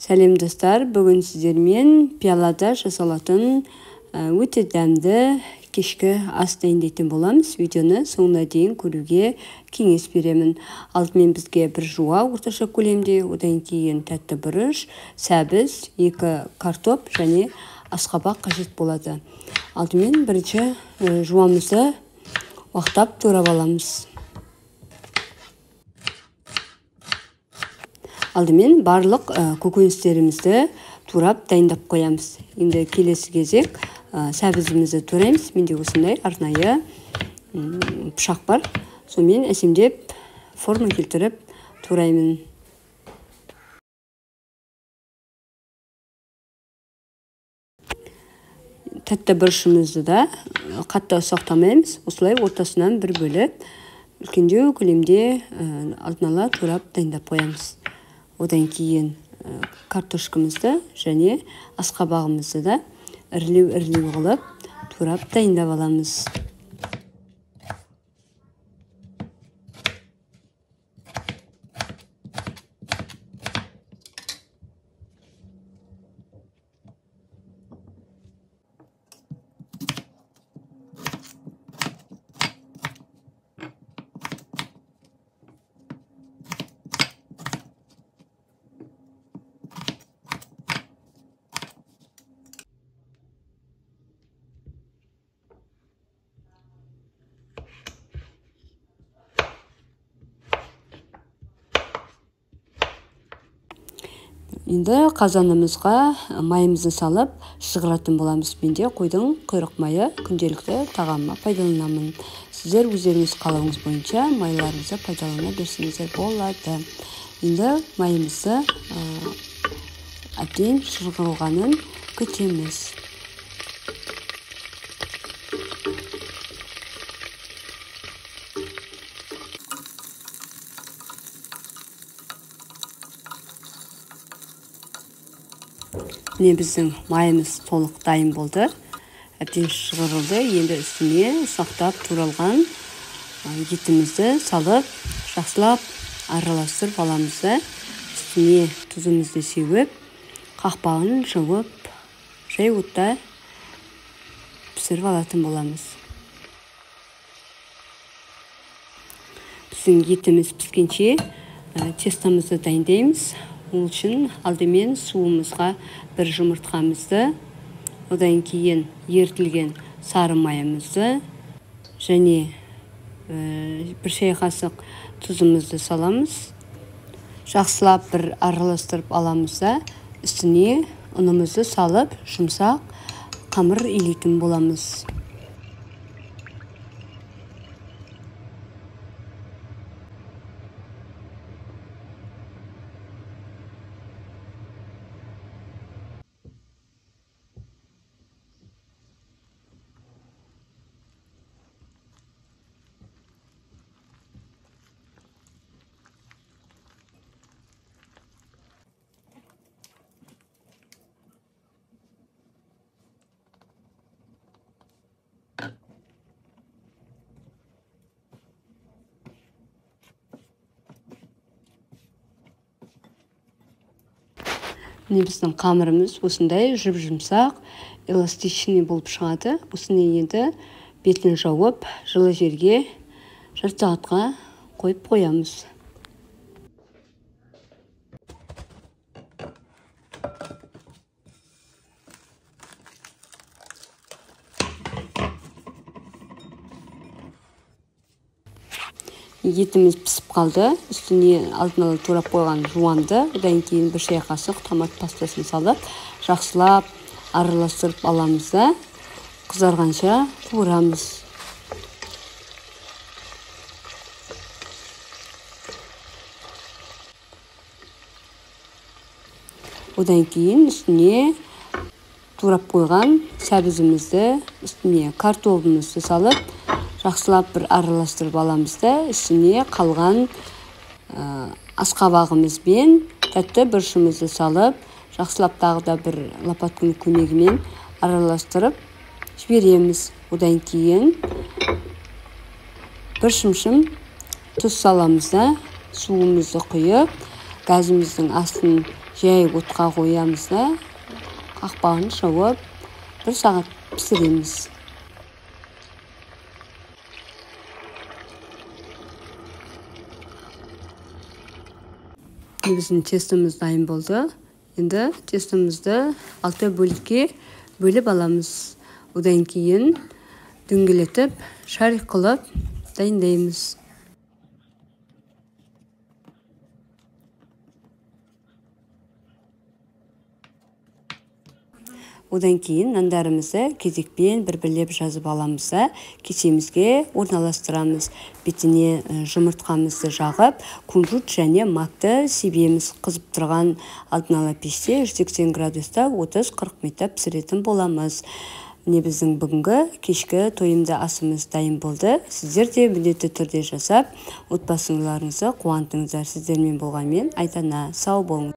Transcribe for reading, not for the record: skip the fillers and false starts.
Сәлем достар, бүгін сіздермен пиалада жасалатын өте дәмді кешкі ас дайындайтын боламыз. Видеоны соңына дейін көруге кеңес беремін. Алдымен бізге бір жуа орташа көлемде, одан кейін тәтті бұрыш, сәбіз, 2 картоп және асқабақ қажет болады. Алдымен бірінші жуамызды уақтап турап аламыз. Алдымен барлық көкөністерімізді турап дайындап қоямыз. Енді келесі кезек сәбізімізді тураймыз. Менде осындай арнайы пышақ бар. Сонымен әсемдеп форма келтіріп тураймын. Тәтті бұрышымызды да қатты ұсақтамаймыз. Осылай ортасынан бір бөліп, үлкендеу көлемде алдын ала турап дайындап қоямыз. Одан кейін картошкамызды және асқабағымызды да үрлеу қылып турап дайындап аламыз. Енді қазанымызға майымызды салып шығаратын боламыз. Менде қойдың құйрық майы күнделікті тағамыма пайдаланамын. Сіздер өздеріңіз қалауыңыз бойынша майларыңызды пайдалана берсеңіздер болады. Енді майымызды әбден шығарылғанын күтеміз. Міне біздің майымыз толық дайын болды. Әбден шығарылды. Енді үстіне ұсақтап туралған етімізді салып, жақсылап араластырып аламыз. Үстіне тұзымызды сеуіп, қақпағын жауып, жай отта пісіріп алатын боламыз. Біздің етіміз піскенше тестамызды дайындаймыз. Ол үшін алдымен суымызға бір жұмыртқамызды, одан кейін ертілген сары майымызды және бір шай қасық тұзымызды саламыз. Жақсылап бір араластырып аламыз да, үстіне ұнымызды салып, жұмсақ қамыр илейтін боламыз. Міне біздің қамырымыз осындай жұп-жұмсақ, эластичный болып шығады. Осыны енді бетін жауып, жылы жерге жарты сағатқа қойып қоямыз. Етіміз пісіп қалды. Үстіне алдын ала турап қойған жуанды, одан кейін бір шай қасық томат пастасын салып, жақсылап араластырып аламыз да, қызарғанша қуырамыз. Одан кейін үстіне турап қойған сәбізімізді, үстіне картоплымызды салып, жақсылап бір араластырып аламыз да, үстіне қалған асқабағымызбен тәтті бұрышымызды салып, жақсылап тағы да бір лопатканың көмегімен араластырып жібереміз. Одан кейін бір шымшым тұз саламыз да, суымызды құйып, газымыздың астын жай отқа қоямыз да, қақпағын жауып 1 сағат пісіреміз. Біздің тестіміз дайын болды. Енді тестімізді 6 бөлікке бөліп аламыз. Одан кейін дөңгелетіп, шарик қылып дайындаймыз. Одан кейін нандарымызды кезекпен бір-бірлеп жазып аламыз да, кесемізге орналастырамыз. Бетіне жұмыртқамызды жағып, кунжут және макты себеміз. Қызып тұрған алдын ала пеште 180 градуста 30-40 минут пісіретін боламыз. Біздің бүгінгі кешкі тойымды асымыз дайын болды. Сіздер де міндетті түрде жасап, отбасыларыңызды қуантыңыздар. Сіздермен болғанмен айтана сау болыңыз.